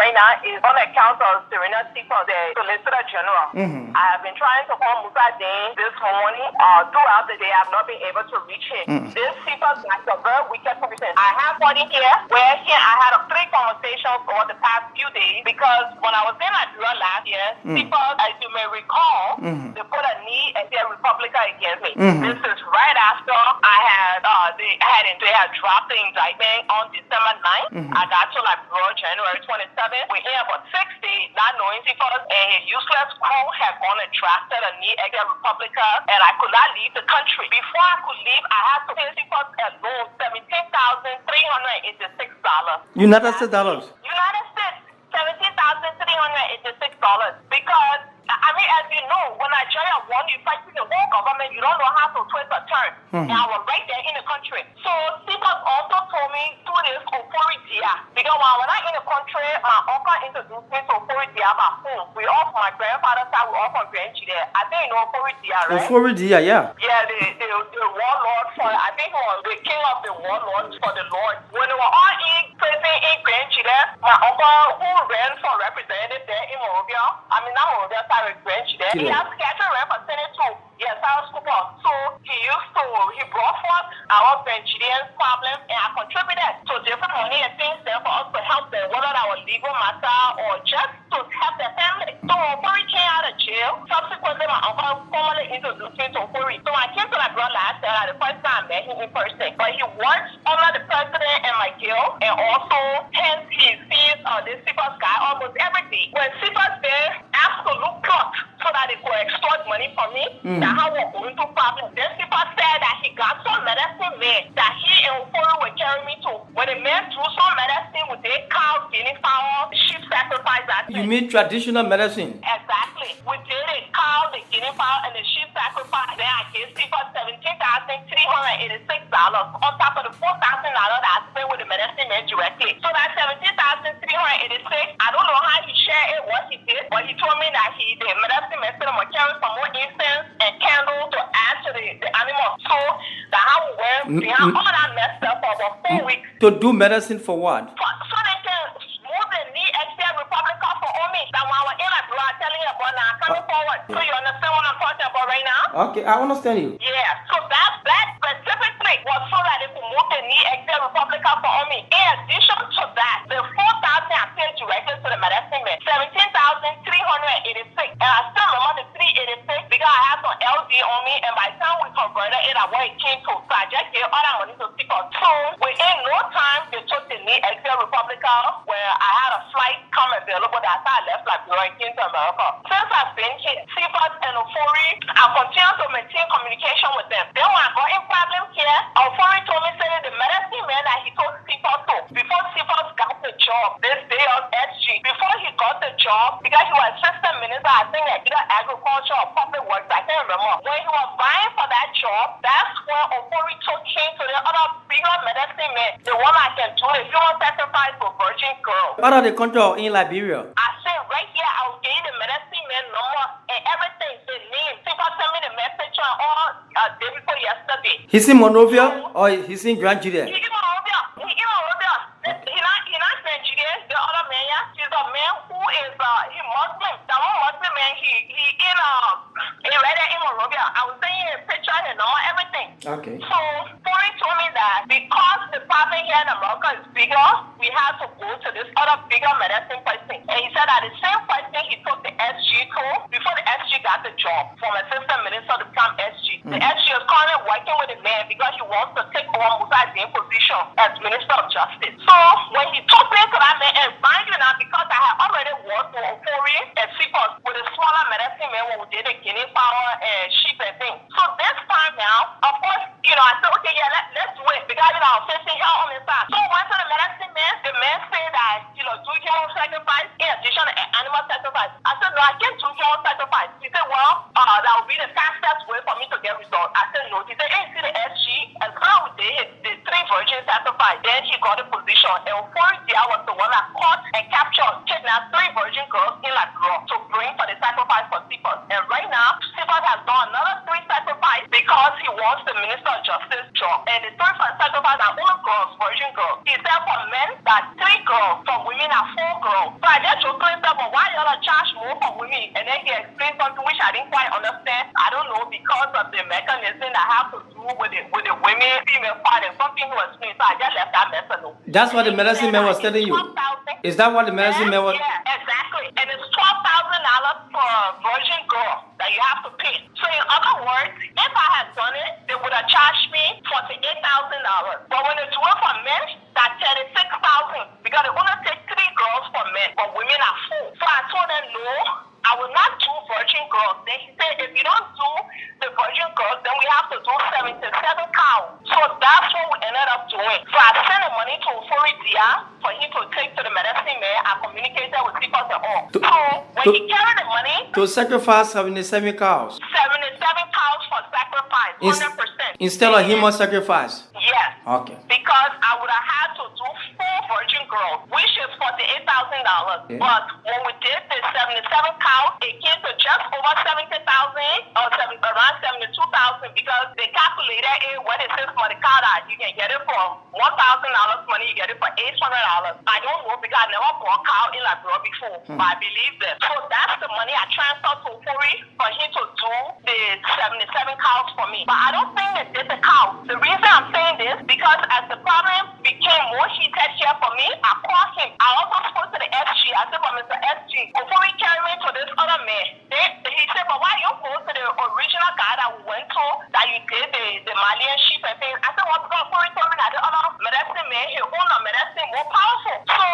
right now is on account of Serena Tipo, the Solicitor General. I have been trying to call Musa Dane this morning. Throughout the day, I have not been able to reach him. This Tipo is a very wicked person. I have one here where I had 3 conversations over the past few days because when I was in Nigeria last year, Tipo, as you may recall, they put a knee and their Republican against me. This is right after they had dropped the indictment on December 9th. I got to Liberia January 27th. We're here for 6 days, not knowing Tipo, and his useless crew had gone and drafted a knee against Republican, and I could not leave the country. Before I could leave, I had to pay Tipo a loan, $17,386. United States dollars. United States, $17,386 because. I mean, as you know, when Nigeria won, you fight with the whole government, you don't know how to twist a turn. And I was right there in the country. So, people also told me through this authority, because when I in the country, my uncle introduced me to authority by phone. We all from my grandfather's side, we all from Grand Chile. I think you know authority, right? Authority, yeah. Yeah, the warlord for, I think he was the king of the warlords for the Lord. When they were all in prison in Grand Chile, my uncle who ran for representative there in Morovia, not Morovia, Grand Chile, he has scheduled representative too. Yes, I was super. So he brought forth our Grand Chilean problems and I contributed to different money and things there for us to help them, whether that was legal matter or just to help their family. So Okori came out of jail. Subsequently, my uncle formally introduced me to Okori. So I came to Liberia last year, the first time I met him in person. But he works under the president and my guild, and also hence he sees this Sipa's guy almost every day. When Sipa's there, absolute plot so that they could extort money from me. That how we're going to problems. Then Sipa said that he got some medicine man that he and Okori were carrying me to. When the man drew some medicine with their cows, guinea fowl, sheep sacrifice. You mean traditional medicine? Exactly. We did a cow, the guinea fowl, and the sheep sacrifice. Then I gave Sipa $17,386 on top of the $4,000 that I spent with the medicine man directly. So that $17,386, I don't know how he shared it, what he did, but he told me that the medicine man said I'm going to carry some more incense and candles to add to the animal. So that how we went behind all that messed up for about 4 weeks. To do medicine for what? So they can move the knee extra Republican for me. That when I was in Liberia telling you about now, coming forward. So you understand what I'm talking about right now? Okay, I understand you. Yeah, so that specifically was so that they could move the knee extra Republican for me. In addition to that, the $4,000 I paid directly to the medicine man, $17,386. And I still remember the $386 because I had some LD on me, and by the time we converted it, I went came to. So I just gave all that money to people. So within no time, they took the knee extra Republican where I had a flight come available. That's how I left Liberia and came to America. Since I've been here, Sipas and Ofori, I continue to maintain communication with them. Then when I got in problems here, Ofori told me saying the medicine man that he told Sipas to before Sipas got the job, this day of SG, before he got the job, because he was assistant minister, I think at either agriculture or public works, I can't remember. When he was vying for that job, that's when Ofori took him to the other bigger medicine man, the one I can do if you want sacrifice for virgin girl. What are the country in Liberia? I said right here, I will give you the medicine man number and everything, the name. People send me the message on all day before yesterday. He's in Monrovia or he's in Grand Chile? He's in Monrovia. He's not Nigerian. The other man, he's a man who is he Muslim. The one Muslim man, he right there in Monrovia. I was saying a picture and all everything. Okay. So Corey told me that because the problem here in America is bigger, we have to go to this other bigger medicine person. And he said that the same person he took the SG to before the SG got the job from assistant minister to become SG. The SG is currently working with the man because he wants to take over Musa's position as Minister of Justice. So when he took me to that man, and mind you now, because I had already worked for Ofori and Sipos with a smaller medicine man when we did the guinea fowl and sheep and things. So this time now, of course, I said, okay, yeah, let's do it because, I'm facing hell on the side. So I went to the medicine man. The man said that, do human sacrifice in addition to animal sacrifice. I said, no, I can't do human sacrifice. He said, well, that would be the fastest way for me to get results. I said, no. He said, hey, see the SG, and so we did the 3 virgin sacrifice. Then he got a position. And authority, I was the one that caught and captured, kidnapped 3 virgin girls in Liberia to bring for the sacrifice for Sipos. And right now, Sipos has done another 3 sacrifice because he wants the Minister of Justice job. And the 3 sacrifice are all girls, virgin girls. He said for men that 3 girls, for women are 4 girls. So I of the mechanism that have to do with the women, female part, and something he was explaining. So I just left that mess alone. That's what the medicine man was telling you. Is that what the medicine man was? Yeah, exactly. And it's $12,000 for a virgin girl that you have to pay. So in other words, if I had done it, they would have charged me $48,000. But when they do it for men, that's $36,000 because they only take 3 girls for men, but women are 4. So I told them no. I will not do virgin girls. Then he said, if you don't do the virgin girls, then we have to do 77 cows. So that's what we ended up doing. So I sent the money to Florida for him to take to the medicine man. I communicated with people and all. So when he carried the money, to sacrifice 77 cows. 77 cows for sacrifice, 100%. Instead of human sacrifice. Yes. Okay. Because I would have had to do 4 virgin girls, which is $48,000. Yeah. But when we did the 77 cows, it came to just over 70,000 or around 72,000 because they calculated it when it says for the cow that you can get it for $1,000 money, you get it for $800. I don't know because I never bought cow in Labrador before, but I believe that. So that's the money I transferred to Furi for him to do the 77 cows for me. But I don't think they did the cows. The reason I'm saying this because as the problem became more heated here for me, I called him. I also spoke to the SG. I said, but Mr. SG, before we carry me to this other man, he said, but why you go to the original guy that we went to, that you did the Malian sheep and things? I said, well, because before he told me that the other medicine man, he owned a medicine more powerful. So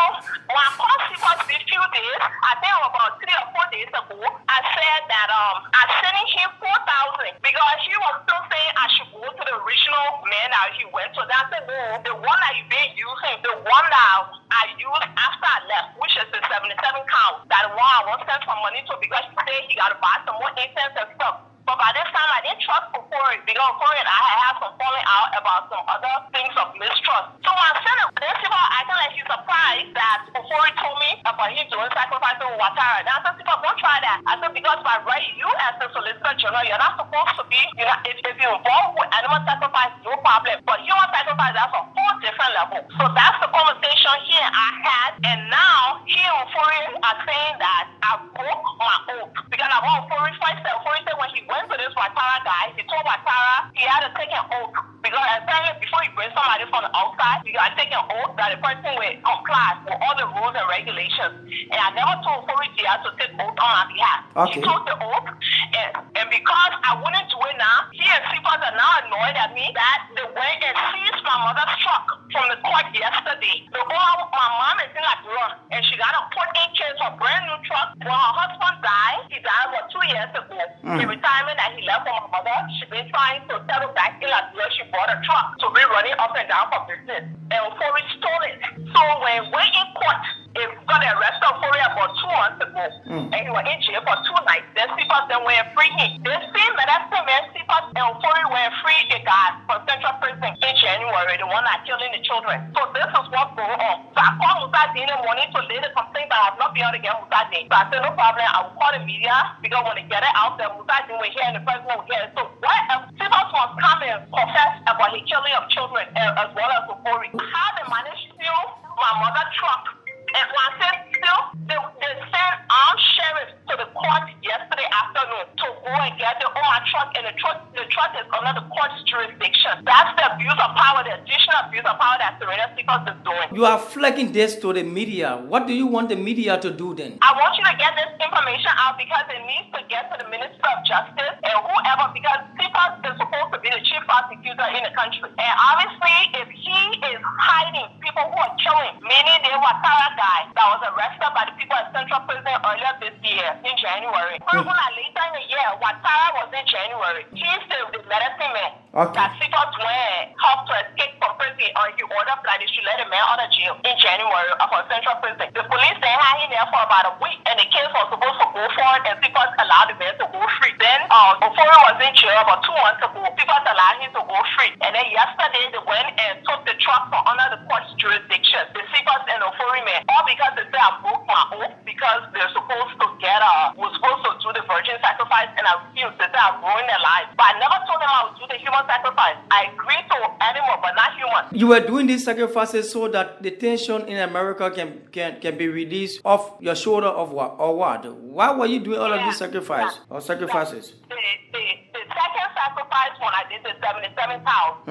when I called Sequence a few days, I think about 3 or 4 days ago, I said that I'm sending him 4,000 because he was still saying I should go to the original man that he went to. Then I said, no, the one that you've been using, the one that I used after I left, which is the 77 cows, that one I want to send some money to because he said he got to buy some more incense and stuff. But by this time, I didn't trust Ofori because Ofori and I had some falling out about some other things of mistrust. So when I sent him, then people are acting like he's surprised that Ofori told me about him doing sacrificing with Watara. Then I said, people, don't try that. I said, because by right, you as the Solicitor General, you're not supposed to be, if you're involved with animal sacrifice, no problem. But human sacrifice, that's a whole different level. So that's the conversation here I had. And now, he and Ofori are saying that I broke my oath. Because I want Ofori first. Ofori said when he went to this Watara guy, he told Watara he had to take an oath because apparently before he brings somebody from the outside, you got to take an oath that the person will comply with all the rules and regulations. And I never told Forrest he had to take oath on my behalf. Okay. He took the oath, and because I wouldn't do it now, he and Sequence are now annoyed at me that they went and seized my mother's truck from the court yesterday. The owner, my mom is in Labrador, and she got a put in case for a brand new truck. When her husband died, he died about 2 years ago. The retirement that he left for my mother, she been trying to settle back in Labrador. She bought a truck to be running up and down for business. And Ofori stole it. So when we're in court, it got arrested Ofori about 2 months ago. And he was in jail for 2 nights. Then Sequence then went free him. They same medicine man, Sequence and Ofori went free a guy from Central Prison in January, the one that killing the children. So this is what's going on. So I called Musadin in the morning to lay the complaint, but I have not been able to get Musadin. So I said, no problem, I will call the media because when they get it out there, Musadin will hear and the president will hear it. So what if Sequence must come and confess about the killing of children as well as Ofori? How they managed to steal my mother's truck? And when I said still, they sent armed sheriffs to the court yesterday afternoon to go and get the Oma truck, and the truck is under the court's jurisdiction. That's the abuse of power, the additional abuse of power that Serena Sequence is doing. You are flagging this to the media. What do you want the media to do then? I want you to get this information out because it needs to get to the Minister of Justice and whoever, because Sequence is supposed to be the chief prosecutor in the country. And obviously, if he is hiding people who are killing, meaning the Watara guy that was arrested by the people at Central Prison earlier this year in January. Later in the year, Watara was in January. He's the medicine man that Sequence went helped to escape from prison, or he ordered that they should let the man out of jail in January for Central Prison. The police they had him there for about a week, and the case was supposed to go forward, and Sequence allowed the man to go free. Then Ofori was in jail about 2 months ago. Sequence allowed him to go free, and then yesterday they went and took the truck from under the court's jurisdiction. The Sequence and Ofori man, all because they say I broke my oath because they're supposed to was supposed to do the virgin sacrifice, and I refused. They say I'm ruining their lives. But I never told them I would do the human sacrifice. I agreed to animal, but not human. You were doing these sacrifices so that the tension in America can be released off your shoulder of what or what? Why were you doing all of these sacrifices? The second sacrifice is 77,000.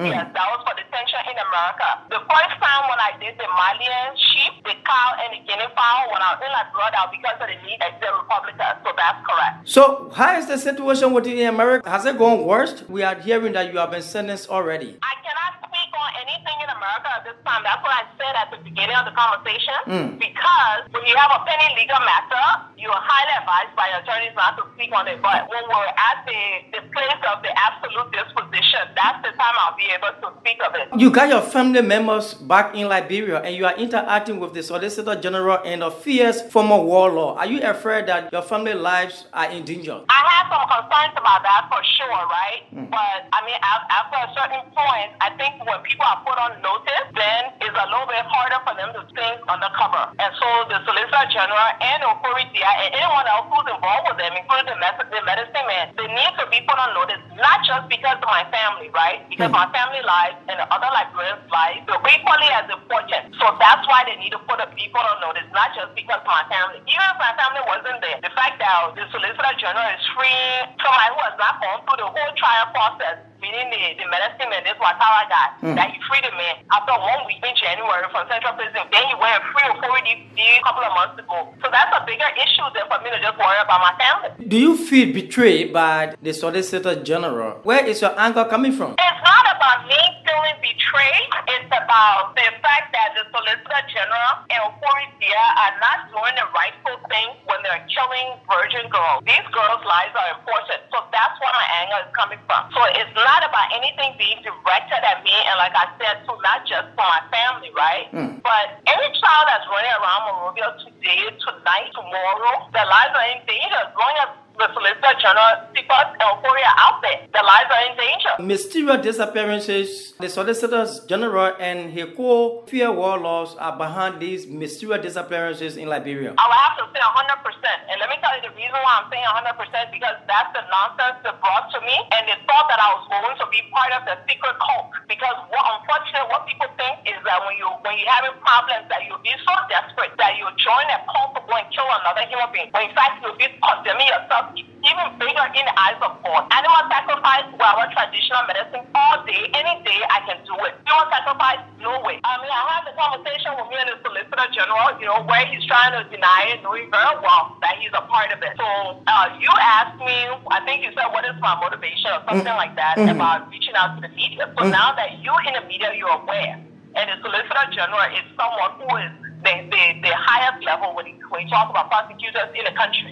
Yes, that was for detention in America. The first time when I did the Malian sheep, the cow and the guinea fowl, when I was in Liberia, because of the need of the Republican. So that's correct. So how is the situation with you in America? Has it gone worse? We are hearing that you have been sentenced already. I cannot speak on anything in America at this time. That's what I said at the beginning of the conversation. Because when you have a pending legal matter, you are highly advised by attorneys not to speak on it. But when we're at the place of the absolute disposition, that's the time I'll be able to speak of it. You got your family members back in Liberia and you are interacting with the Solicitor General and the fierce former warlord. Are you afraid that your family lives are in danger? I have some concerns about that for sure, right? But I mean, after a certain point, I think when people are put on notice, then it's a little bit harder for them to stay undercover. And so the Solicitor General and authority and anyone else who's involved with them, including the medicine man, they need to be put on notice, not just because of my family, right? Because my family lives and the other Liberians' lives, they're equally as important. So that's why they need to put the people on notice, not just because of my family. Even if my family wasn't there, the fact that the Solicitor General is freeing somebody who has not gone through the whole trial process, meaning the medicine man, this Watara guy, that he freed the man after 1 week in January from Central Prison. Then he went free authority a couple of months ago. So that's a bigger issue than for me to just worry about my family. Do you feel betrayed by the Solicitor General? Where is your anger coming from? It's not about me feeling betrayed. It's about the fact that the Solicitor General and authority are not doing the rightful thing when they're killing virgin girls. These girls' lives are important. So that's where my anger is coming from. So it's not about anything being directed at me, and like I said, too, not just for my family, right? But any child that's running around Monrovia today, tonight, tomorrow, their lives are in danger as long as the Solicitor General, people and Euphoria out there. Their lives are in danger. Mysterious disappearances. The Solicitor General and his fear warlords are behind these mysterious disappearances in Liberia. I would have to say 100%. And let me tell you the reason why I'm saying 100%, because that's the nonsense they brought to me. And they thought that I was going to be part of the secret cult. Because unfortunately, what people think is that when you're having problems, that you'll be so desperate that you'll join a cult to go and kill another human being. When in fact, you'll be condemning yourself even bigger in the eyes of God. Animal sacrifice, our traditional medicine, all day, any day, I can do it. Human sacrifice, no way. I mean, I had a conversation with me and the Solicitor General, where he's trying to deny it, knowing very well that he's a part of it. So you asked me, I think you said, what is my motivation or something like that about reaching out to the media. So now that you're in the media, you're aware. And the Solicitor General is someone who is the highest level when you talk about prosecutors in the country.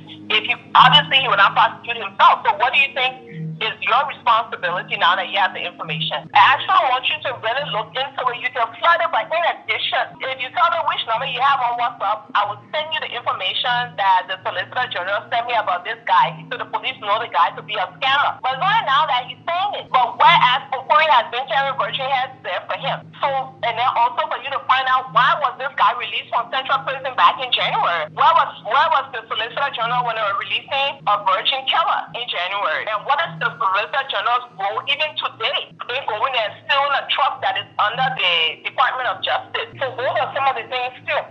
Obviously he will not prosecute himself. So what do you think is your responsibility now that you have the information? I actually want you to really look into it. You can flood it, but in addition, if you tell me which number you have on WhatsApp, I will send you the information that the Solicitor General sent me about this guy. So the police know the guy to be a scammer. But it's only now that he's saying it. But whereas before he has been carrying virgin heads there for him. So, and then also for you to find out why was this guy released from Central Prison back in January? Where was the Solicitor General when they were releasing a virgin killer in January? And what is the Solicitor General's role even today? They go in and steal a truck that is under the Department of Justice. So those are some of the things too.